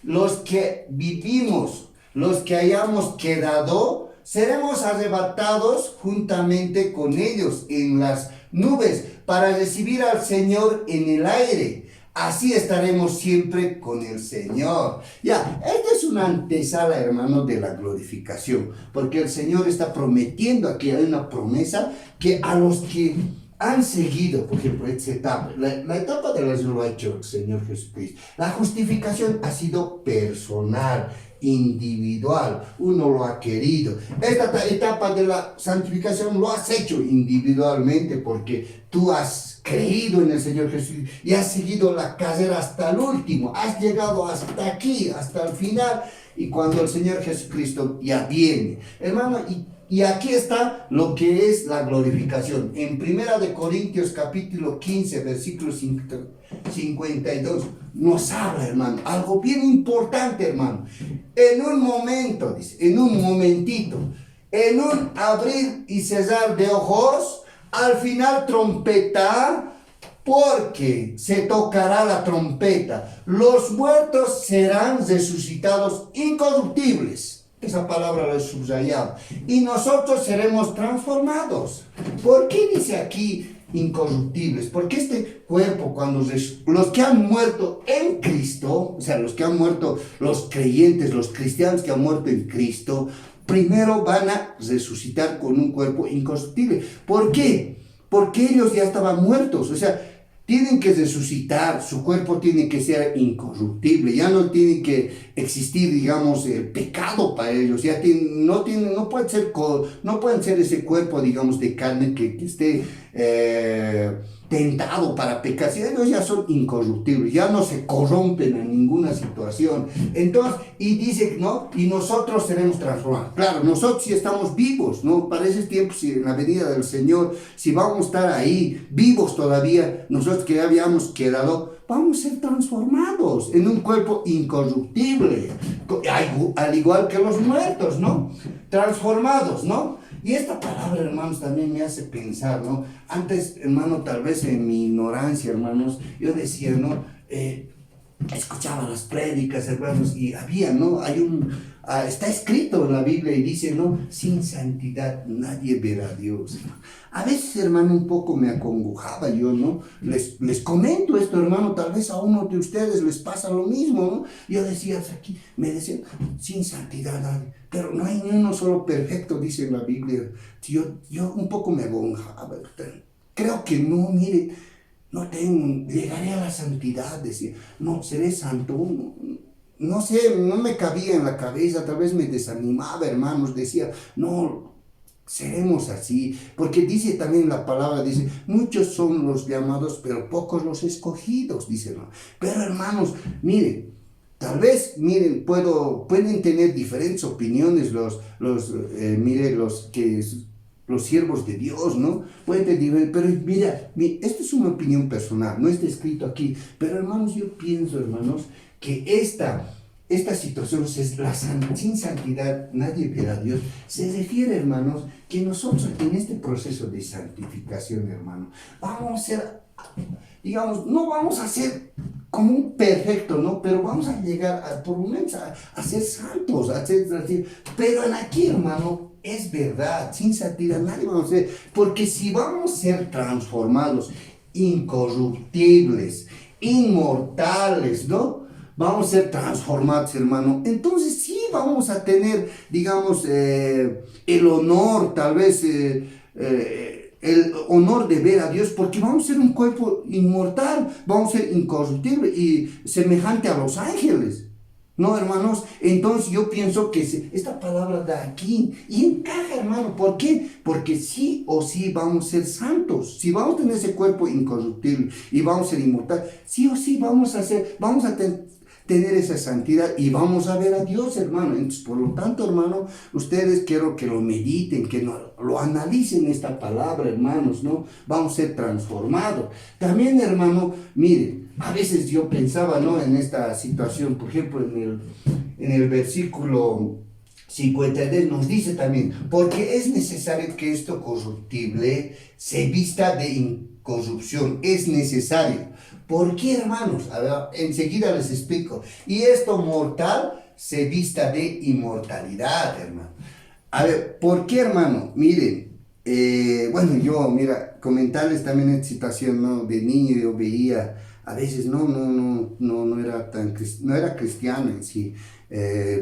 los que vivimos, los que hayamos quedado, seremos arrebatados juntamente con ellos en las nubes para recibir al Señor en el aire. así estaremos siempre con el Señor. Ya, esta es una antesala, hermano, de la glorificación, porque el Señor está prometiendo, aquí hay una promesa, que a los que han seguido, por ejemplo, esta etapa, la etapa de las lo ha hecho el Señor Jesucristo. La justificación ha sido personal, individual, uno lo ha querido. Esta etapa de la santificación lo has hecho individualmente porque tú has creído en el Señor Jesús y has seguido la carrera hasta el último, has llegado hasta aquí, hasta el final, y cuando el Señor Jesucristo ya viene, hermano, y aquí está lo que es la glorificación. En 1 Corintios capítulo 15, versículo 52, nos habla, hermano, algo bien importante, hermano. En un momento, dice, en un momentito, en un abrir y cerrar de ojos, al final trompeta, porque se tocará la trompeta. Los muertos serán resucitados incorruptibles. Esa palabra la he subrayado. Y nosotros seremos transformados. ¿Por qué dice aquí incorruptibles? Porque este cuerpo, cuando los que han muerto en Cristo, o sea, los que han muerto, los creyentes, los cristianos que han muerto en Cristo, primero van a resucitar con un cuerpo incorruptible. ¿Por qué? Porque ellos ya estaban muertos, o sea, tienen que resucitar, su cuerpo tiene que ser incorruptible, ya no tiene que existir, digamos, el pecado para ellos, ya no pueden ser ese cuerpo, digamos, de carne que esté tentado para pecar, si ellos ya son incorruptibles, ya no se corrompen en ninguna situación. Entonces, y dice, ¿no? Y nosotros seremos transformados. Claro, nosotros si estamos vivos, ¿no? Para ese tiempo, si en la venida del Señor, si vamos a estar ahí, vivos todavía, nosotros que ya habíamos quedado, vamos a ser transformados en un cuerpo incorruptible, al igual que los muertos, ¿no? Transformados, ¿no? Y esta palabra, hermanos, también me hace pensar, ¿no? Antes, hermano, tal vez en mi ignorancia, hermanos, yo decía, ¿no? Escuchaba las prédicas, hermanos, y había, ¿no? Está escrito en la Biblia y dice, ¿no? Sin santidad nadie verá a Dios. A veces, hermano, un poco me acongojaba yo, ¿no? Les comento esto, hermano, tal vez a uno de ustedes les pasa lo mismo, ¿no? Yo decía, aquí, me decían, sin santidad nadie, pero no hay ni uno solo perfecto, dice la Biblia. Yo un poco me acongojaba, creo que no, mire, llegaré a la santidad, decía, no, seré santo, no sé, no me cabía en la cabeza, tal vez me desanimaba, hermanos, decía, no, seremos así, porque dice también la palabra, dice, muchos son los llamados, pero pocos los escogidos, dice, ¿no? Pero hermanos, miren, tal vez, miren, pueden tener diferentes opiniones los siervos de Dios, ¿no? Pueden tener, pero mira, esto es una opinión personal, no está escrito aquí, pero hermanos, yo pienso, hermanos, que esta situación, sin santidad nadie verá a Dios, se refiere, hermanos, que nosotros en este proceso de santificación, hermano, vamos a ser, digamos, no vamos a ser como un perfecto, ¿no? Pero vamos a llegar por lo menos a ser santos, pero en aquí, hermano, es verdad, sin santidad nadie vamos a ser, porque si vamos a ser transformados, incorruptibles, inmortales, ¿no? Vamos a ser transformados, hermano. Entonces sí vamos a tener, digamos, el honor, tal vez, el honor de ver a Dios, porque vamos a ser un cuerpo inmortal, vamos a ser incorruptible y semejante a los ángeles. ¿No, hermanos? Entonces yo pienso que esta palabra de aquí y encaja, hermano. ¿Por qué? Porque sí o sí vamos a ser santos. Si vamos a tener ese cuerpo incorruptible y vamos a ser inmortal, sí o sí vamos a tener esa santidad y vamos a ver a Dios, hermano. Entonces, por lo tanto, hermano, ustedes quiero que lo mediten, que lo analicen esta palabra, hermanos, ¿no? Vamos a ser transformados. También, hermano, miren, a veces yo pensaba, ¿no? En esta situación, por ejemplo, en el versículo 53 nos dice también, porque es necesario que esto corruptible se vista de incorrupción, es necesario. ¿Por qué, hermanos? A ver, enseguida les explico. Y esto mortal se vista de inmortalidad, hermano. A ver, ¿por qué, hermano? Miren, comentarles también esta situación, ¿no? De niño yo veía a veces no era no era cristiano en sí.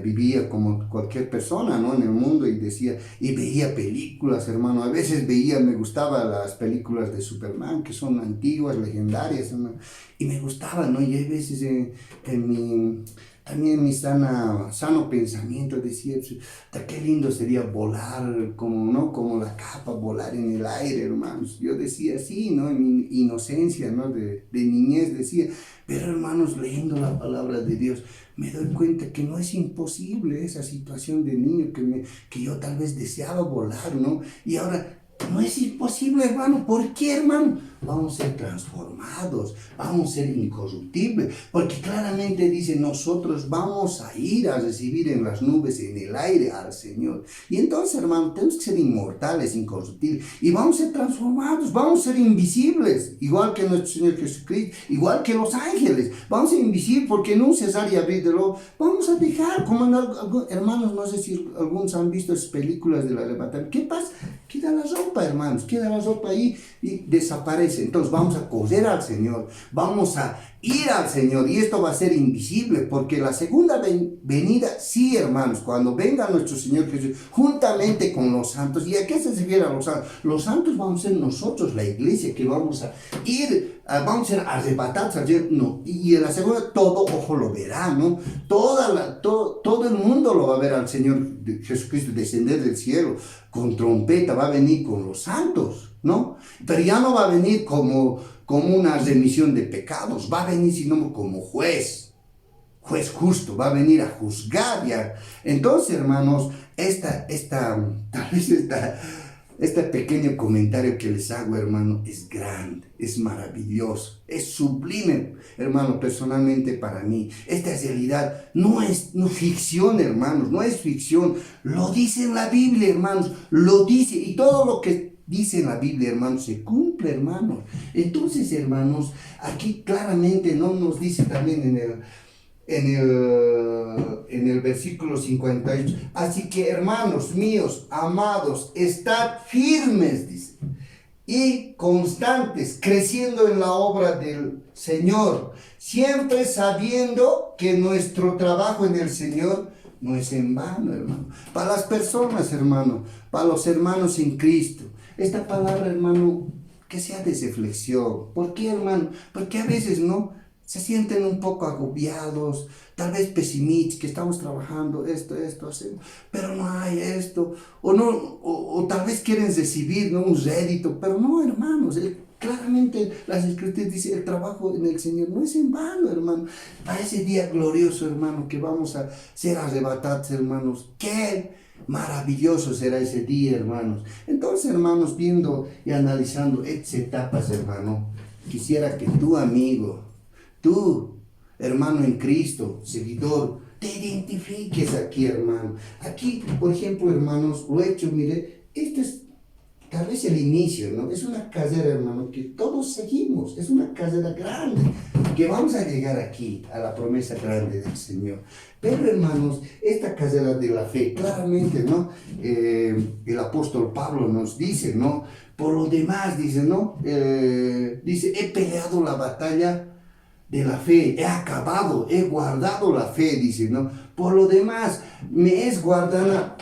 Vivía como cualquier persona, ¿no? En el mundo y decía, y veía películas, hermano. A veces me gustaban las películas de Superman, que son antiguas, legendarias, hermano, y me gustaban, ¿no? Y hay veces también en mi sano pensamiento decía, "Ta, qué lindo sería volar como, ¿no? Como la capa, volar en el aire, hermanos". Yo decía así, ¿no? En mi inocencia, ¿no? De niñez decía, pero hermanos, leyendo la palabra de Dios, me doy cuenta que no es imposible esa situación de niño que yo tal vez deseaba volar, ¿no? Y ahora no es imposible, hermano. ¿Por qué, hermano? Vamos a ser transformados, vamos a ser incorruptibles, porque claramente dice, nosotros vamos a ir a recibir en las nubes, en el aire al Señor. Y entonces, hermano, tenemos que ser inmortales, incorruptibles, y vamos a ser transformados, vamos a ser invisibles, igual que nuestro Señor Jesucristo, igual que los ángeles. Vamos a ser invisibles porque en un cesar y abrir de lo vamos a dejar, como hermanos, no sé si algunos han visto esas películas del arrebatamiento. ¿Qué pasa? Queda la ropa, hermanos, queda la ropa ahí y desaparece. Entonces vamos a correr al Señor, vamos a ir al Señor, y esto va a ser invisible, porque la segunda venida, sí, hermanos, cuando venga nuestro Señor Jesús, juntamente con los santos. ¿Y a qué se refiere a los santos? Los santos vamos a ser nosotros, la iglesia, que vamos a ir, vamos a ser arrebatados al Señor. No, y en la segunda, todo ojo lo verá, ¿no? Todo el mundo lo va a ver al Señor Jesucristo descender del cielo con trompeta, va a venir con los santos, ¿no? Pero ya no va a venir como una remisión de pecados, va a venir sino como juez justo, va a venir a juzgar ya. Entonces, hermanos, tal vez este pequeño comentario que les hago, hermano, es grande, es maravilloso, es sublime, hermano, personalmente para mí. Esta realidad no es ficción, hermanos, no es ficción, lo dice en la Biblia, hermanos, lo dice, y todo lo que dice en la Biblia, hermanos, se cumple, hermanos. Entonces, hermanos, aquí claramente no nos dice también en el versículo 58, así que, hermanos míos, amados, estad firmes, dice, y constantes, creciendo en la obra del Señor, siempre sabiendo que nuestro trabajo en el Señor no es en vano, hermano. Para las personas, hermano, para los hermanos en Cristo, esta palabra, hermano, que sea de reflexión. ¿Por qué, hermano? Porque a veces, ¿no?, se sienten un poco agobiados, tal vez pesimistas, que estamos trabajando esto, hacemos, pero no hay esto, o tal vez quieren recibir, ¿no?, un rédito, pero no, hermanos, claramente las Escrituras dicen, el trabajo en el Señor no es en vano, hermano. Para ese día glorioso, hermano, que vamos a ser arrebatados, hermanos, qué maravilloso será ese día, hermanos. Entonces, hermanos, viendo y analizando estas etapas, hermano, quisiera que tu amigo, tú, hermano en Cristo, seguidor, te identifiques aquí, hermano. Aquí, por ejemplo, hermanos, lo he hecho, mire, esto es tal vez el inicio, ¿no? Es una carrera, hermano, que todos seguimos, es una carrera grande, que vamos a llegar aquí, a la promesa grande del Señor. Pero, hermanos, esta carrera de la fe, claramente, ¿no? El apóstol Pablo nos dice, ¿no? Por lo demás, dice, ¿no? Dice, he peleado la batalla de la fe, he acabado, he guardado la fe, dice, ¿no? Por lo demás, me es guardada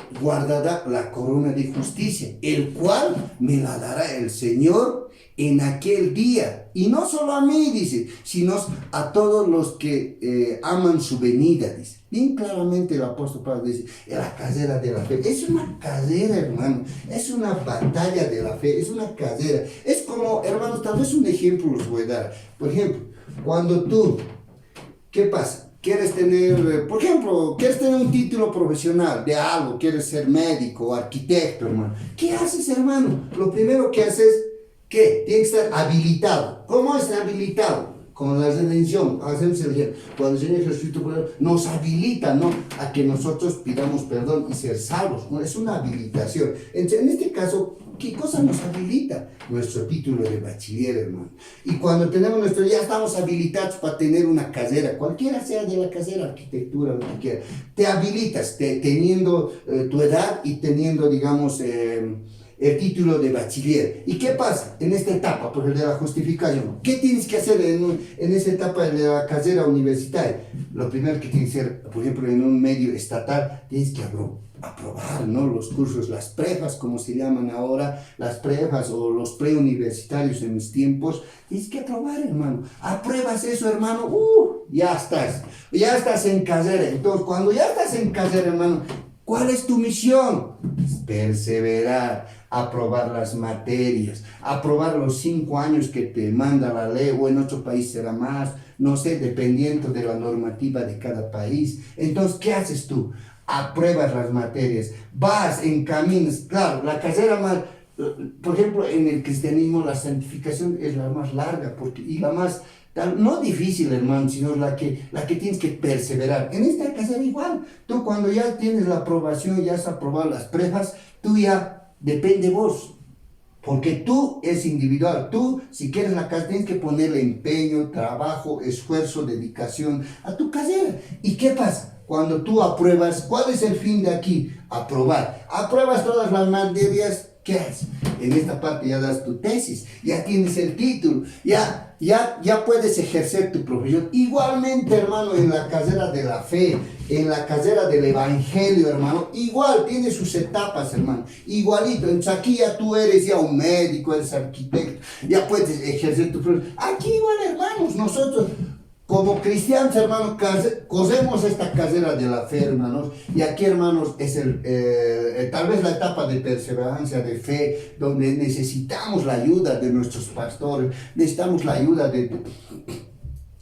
la corona de justicia, el cual me la dará el Señor en aquel día. Y no solo a mí, dice, sino a todos los que aman su venida, dice. Bien claramente el apóstol Pablo dice, la carrera de la fe. Es una carrera, hermano, es una batalla de la fe, es una carrera. Es como, hermanos, tal vez un ejemplo os voy a dar. Por ejemplo, cuando tú, ¿qué pasa? Quieres tener, por ejemplo, quieres tener un título profesional de algo, quieres ser médico, arquitecto, hermano. ¿Qué haces, hermano? Lo primero que haces, ¿qué? Tienes que estar habilitado. ¿Cómo es habilitado? Con la redención. Hacemos el ejemplo. Cuando el Señor Jesucristo nos habilita, ¿no?, a que nosotros pidamos perdón y ser salvos. ¿No? Es una habilitación. En este caso, ¿qué cosa nos habilita? Nuestro título de bachiller, hermano. Y cuando tenemos ya estamos habilitados para tener una carrera, cualquiera sea de la carrera, arquitectura, lo que quieras. Te habilitas, teniendo tu edad y teniendo, digamos, el título de bachiller. ¿Y qué pasa en esta etapa, por el de la justificación? ¿Qué tienes que hacer en esta etapa de la carrera universitaria? Lo primero que tienes que hacer, por ejemplo, en un medio estatal, tienes que aprobar, ¿no? Los cursos, las prefas, como se llaman ahora, las prefas o los preuniversitarios en mis tiempos, tienes que aprobar, hermano. Apruebas eso, hermano, ya estás en carrera. Entonces, cuando ya estás en carrera, hermano, ¿cuál es tu misión? Perseverar, aprobar las materias, aprobar los 5 años que te manda la ley, o en otro país será más, no sé, dependiendo de la normativa de cada país. Entonces, ¿qué haces tú? Apruebas las materias, vas en caminos, claro, la carrera más, por ejemplo, en el cristianismo la santificación es la más larga y la más, no difícil, hermano, sino la que tienes que perseverar. En esta carrera igual, tú cuando ya tienes la aprobación, ya has aprobado las pruebas, tú ya depende de vos. Porque tú es individual, tú si quieres la carrera tienes que ponerle empeño, trabajo, esfuerzo, dedicación a tu carrera. ¿Y qué pasa? Cuando tú apruebas, ¿cuál es el fin de aquí? Aprobar. Apruebas todas las materias, ¿qué haces? En esta parte ya das tu tesis, ya tienes el título, ya puedes ejercer tu profesión. Igualmente, hermano, en la carrera de la fe, en la carrera del evangelio, hermano, igual tiene sus etapas, hermano. Igualito, entonces aquí ya tú eres ya un médico, eres arquitecto, ya puedes ejercer tu profesión. Aquí igual, hermanos, nosotros como cristianos, hermanos, cosemos esta carrera de la fe, hermanos, y aquí, hermanos, es tal vez la etapa de perseverancia, de fe, donde necesitamos la ayuda de nuestros pastores, necesitamos la ayuda de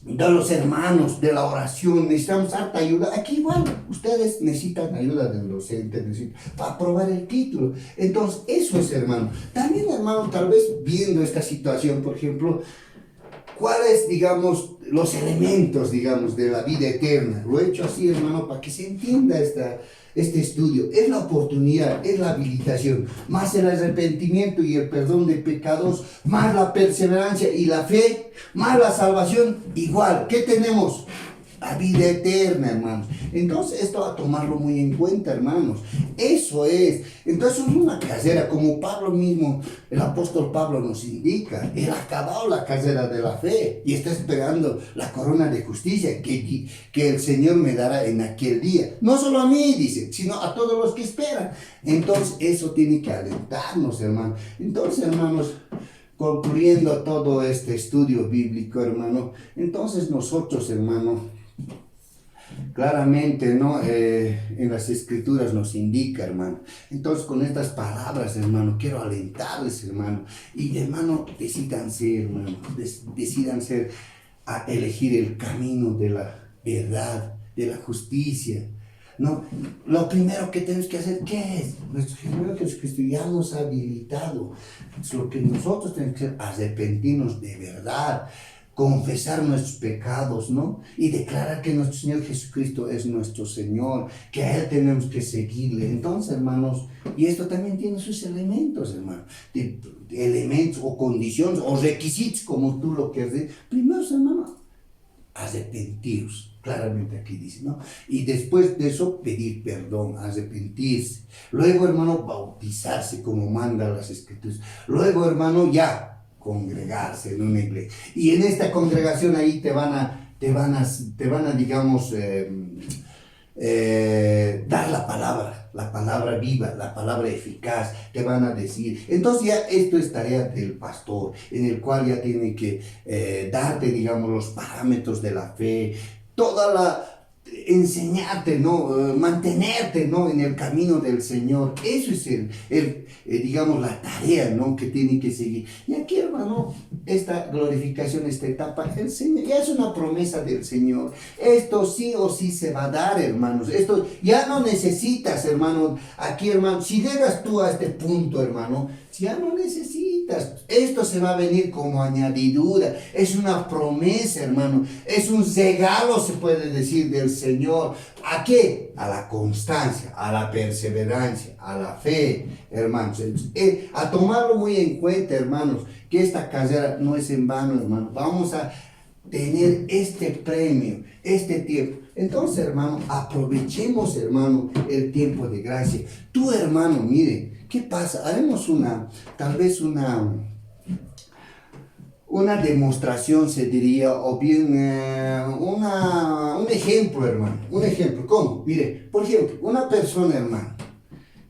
los hermanos, de la oración, necesitamos harta ayuda. Aquí igual, ustedes necesitan ayuda del docente, para aprobar el título. Entonces, eso es, hermano. También, hermano, tal vez viendo esta situación, por ejemplo, ¿cuáles, digamos, los elementos, digamos, de la vida eterna? Lo he hecho así, hermano, para que se entienda este estudio. Es la oportunidad, es la habilitación, más el arrepentimiento y el perdón de pecados, más la perseverancia y la fe, más la salvación. Igual, ¿qué tenemos? La vida eterna, hermanos. Entonces, esto a tomarlo muy en cuenta, hermanos. Eso es. Entonces, es una carrera, como Pablo mismo, el apóstol Pablo nos indica. Él ha acabado la carrera de la fe y está esperando la corona de justicia que el Señor me dará en aquel día. No solo a mí, dice, sino a todos los que esperan. Entonces, eso tiene que alentarnos, hermanos. Entonces, hermanos, concluyendo todo este estudio bíblico, hermano, entonces nosotros, hermano, claramente, ¿no? En las escrituras nos indica, hermano. Entonces, con estas palabras, hermano, quiero alentarles, hermano. Y, hermano, decídanse, hermano, decídanse a elegir el camino de la verdad, de la justicia. No, lo primero que tenemos que hacer, ¿qué es? Nuestro Señor Jesucristo ya nos ha habilitado. Es lo que nosotros tenemos que hacer, arrepentirnos de verdad, confesar nuestros pecados, ¿no? Y declarar que nuestro Señor Jesucristo es nuestro Señor, que a Él tenemos que seguirle. Entonces, hermanos, y esto también tiene sus elementos, hermano, de elementos o condiciones o requisitos, como tú lo quieres decir. Primero, hermano, arrepentiros. Claramente aquí dice, ¿no? Y después de eso, pedir perdón, arrepentirse. Luego, hermano, bautizarse como manda las Escrituras. Luego, hermano, ya congregarse en una iglesia. Y en esta congregación ahí te van a digamos, dar la palabra viva, la palabra eficaz, te van a decir. Entonces ya esto es tarea del pastor, en el cual ya tiene que darte, digamos, los parámetros de la fe, enseñarte, ¿no? Mantenerte, ¿no? En el camino del Señor. Eso es digamos, la tarea, ¿no? Que tiene que seguir. Y aquí, hermano, esta glorificación, esta etapa, el Señor, ya es una promesa del Señor. Esto sí o sí se va a dar, hermanos. Esto ya no necesitas, hermano. Aquí, hermano, si llegas tú a este punto, hermano, ya no necesitas. Esto se va a venir como añadidura. Es una promesa, hermano. Es un regalo, se puede decir, del Señor. ¿A qué? A la constancia, a la perseverancia, a la fe, hermanos. A tomarlo muy en cuenta, hermanos, que esta carrera no es en vano, hermano. Vamos a tener este premio, este tiempo. Entonces, hermano, aprovechemos, hermano, el tiempo de gracia. Tú, hermano, mire, ¿qué pasa? Haremos tal vez una demostración, se diría, o bien un ejemplo, hermano. Un ejemplo, ¿cómo? Mire, por ejemplo, una persona, hermano,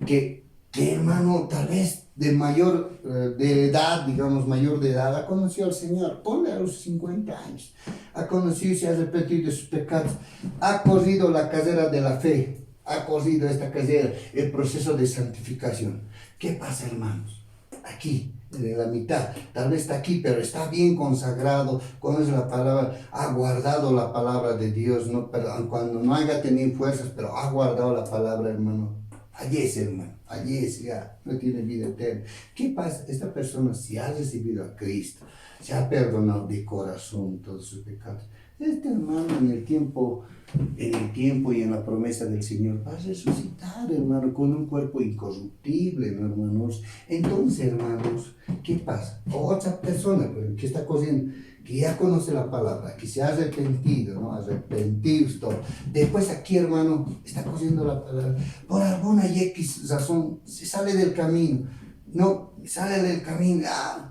que hermano, tal vez de edad, digamos, mayor de edad, ha conocido al Señor, ponle a los 50 años, ha conocido y se ha arrepentido de sus pecados, ha corrido la carrera de la fe, ha corrido esta carrera, el proceso de santificación. ¿Qué pasa, hermanos? Aquí, en la mitad, tal vez está aquí, pero está bien consagrado, conoce la palabra, ha guardado la palabra de Dios, ¿no? Pero cuando no haya tenido fuerzas, pero ha guardado la palabra, hermano. Fallece, hermano, fallece, ya, no tiene vida eterna. ¿Qué pasa? Esta persona, si ha recibido a Cristo, se ha perdonado de corazón todos sus pecados, este hermano en el tiempo y en la promesa del Señor va a resucitar, hermano, con un cuerpo incorruptible, ¿no, hermanos? Entonces, hermanos, ¿qué pasa? Otra persona que está corriendo, que ya conoce la palabra, que se ha arrepentido, ¿no? Arrepentidos todo. Después aquí, hermano, está corriendo la palabra. Por alguna y X razón, se sale del camino. No, sale del camino,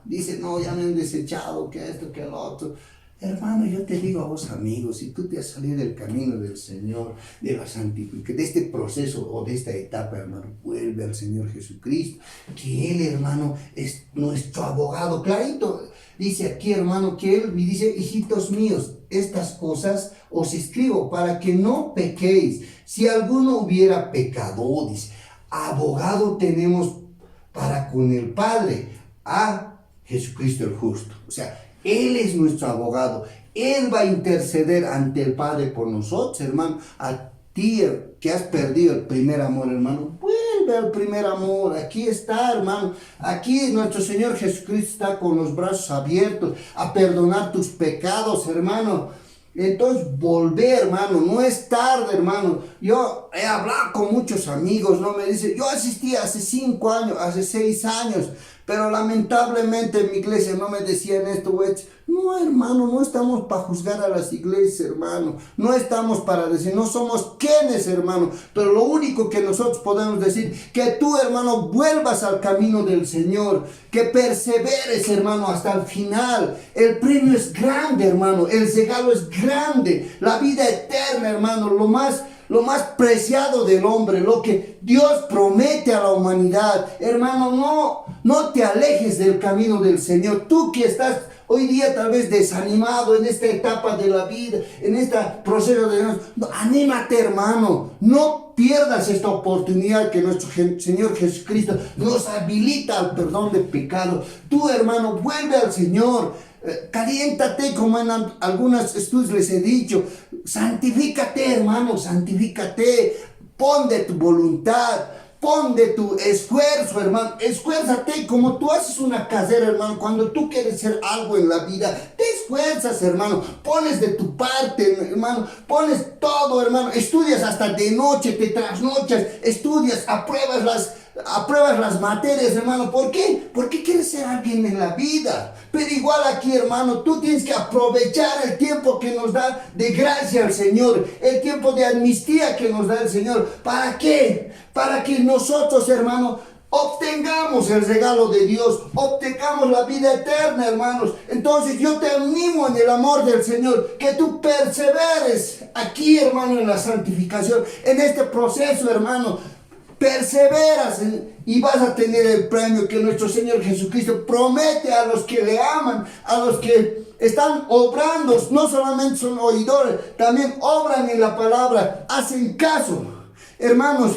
dice, no, ya me han desechado, que esto, que lo otro. Hermano, yo te digo a vos, amigos, si tú te has salido del camino del Señor, de la santificación, de este proceso o de esta etapa, hermano, vuelve al Señor Jesucristo, que Él, hermano, es nuestro abogado. Clarito, dice aquí, hermano, que Él me dice, hijitos míos, estas cosas os escribo para que no pequéis. Si alguno hubiera pecado, dice, abogado tenemos para con el Padre, a Jesucristo el justo. O sea, Él es nuestro abogado. Él va a interceder ante el Padre por nosotros, hermano. A ti que has perdido el primer amor, hermano, vuelve al primer amor. Aquí está, hermano. Aquí nuestro Señor Jesucristo está con los brazos abiertos a perdonar tus pecados, hermano. Entonces, volver, hermano, no es tarde, hermano. Yo he hablado con muchos amigos, ¿no? Me dicen, yo asistí hace 5 años, hace 6 años, pero lamentablemente en mi iglesia no me decían esto, güey. No, hermano, no estamos para juzgar a las iglesias, hermano. No estamos para decir, no somos quienes, hermano. Pero lo único que nosotros podemos decir, que tú, hermano, vuelvas al camino del Señor. Que perseveres, hermano, hasta el final. El premio es grande, hermano. El regalo es grande. La vida eterna, hermano, lo más preciado del hombre, lo que Dios promete a la humanidad. Hermano, no te alejes del camino del Señor. Tú que estás hoy día tal vez desanimado en esta etapa de la vida, en este proceso de Dios, anímate, hermano. No pierdas esta oportunidad que nuestro Señor Jesucristo nos habilita al perdón de pecado. Tú, hermano, vuelve al Señor. Caliéntate, como en algunos estudios les he dicho. Santifícate, hermano, santifícate. Pon de tu voluntad, pon de tu esfuerzo, hermano. Esfuérzate como tú haces una carrera, hermano. Cuando tú quieres hacer algo en la vida, te esfuerzas, hermano. Pones de tu parte, hermano. Pones todo, hermano. Estudias hasta de noche, te trasnochas, estudias, apruebas las materias, hermano. ¿Por qué? Porque quieres ser alguien en la vida. Pero igual aquí, hermano, tú tienes que aprovechar el tiempo que nos da de gracia el Señor, el tiempo de amnistía que nos da el Señor. ¿Para qué? Para que nosotros, hermano, obtengamos el regalo de Dios, obtengamos la vida eterna, hermanos. Entonces yo te animo en el amor del Señor, que tú perseveres aquí, hermano, en la santificación, en este proceso, hermano. Perseveras y vas a tener el premio que nuestro Señor Jesucristo promete a los que le aman, a los que están obrando. No solamente son oidores, también obran en la palabra, hacen caso. Hermanos,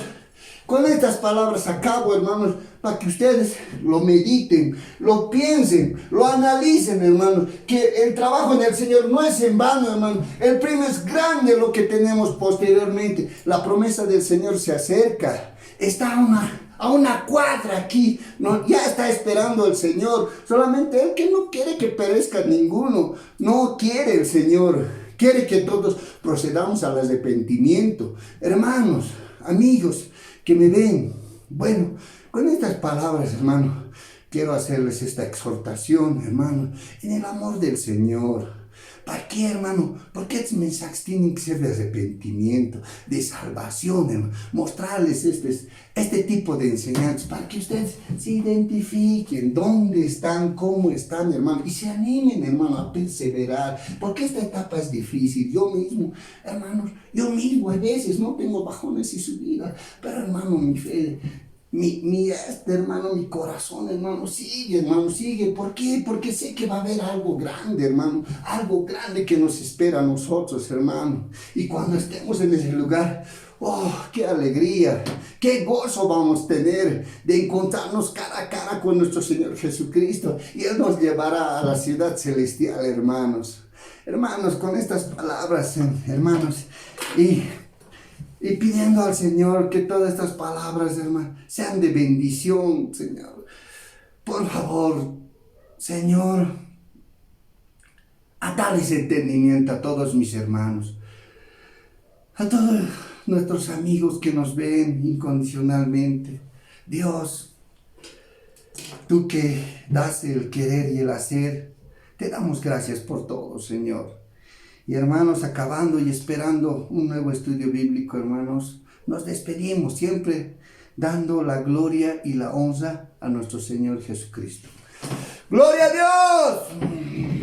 con estas palabras acabo, hermanos, para que ustedes lo mediten, lo piensen, lo analicen, hermanos, que el trabajo en el Señor no es en vano, hermano. El premio es grande lo que tenemos posteriormente. La promesa del Señor se acerca. Está a una cuadra aquí, ¿no? Ya está esperando el Señor. Solamente Él que no quiere que perezca ninguno. No quiere el Señor. Quiere que todos procedamos al arrepentimiento. Hermanos, amigos que me ven. Bueno, con estas palabras, hermano, quiero hacerles esta exhortación, hermano, en el amor del Señor. ¿Para qué, hermano? Porque estos mensajes tienen que ser de arrepentimiento, de salvación, hermano. Mostrarles este tipo de enseñanzas para que ustedes se identifiquen dónde están, cómo están, hermano, y se animen, hermano, a perseverar, porque esta etapa es difícil. Yo mismo, hermanos, a veces no tengo bajones y subidas, pero hermano, mi fe, hermano, mi corazón, hermano, sigue. ¿Por qué? Porque sé que va a haber algo grande, hermano, algo grande que nos espera a nosotros, hermano. Y cuando estemos en ese lugar, oh, qué alegría, qué gozo vamos a tener de encontrarnos cara a cara con nuestro Señor Jesucristo. Y Él nos llevará a la ciudad celestial, hermanos. Hermanos, con estas palabras, hermanos, y pidiendo al Señor que todas estas palabras, hermano, sean de bendición, Señor. Por favor, Señor, a darles entendimiento a todos mis hermanos, a todos nuestros amigos que nos ven incondicionalmente. Dios, tú que das el querer y el hacer, te damos gracias por todo, Señor. Y hermanos, acabando y esperando un nuevo estudio bíblico, hermanos, nos despedimos siempre dando la gloria y la honra a nuestro Señor Jesucristo. ¡Gloria a Dios!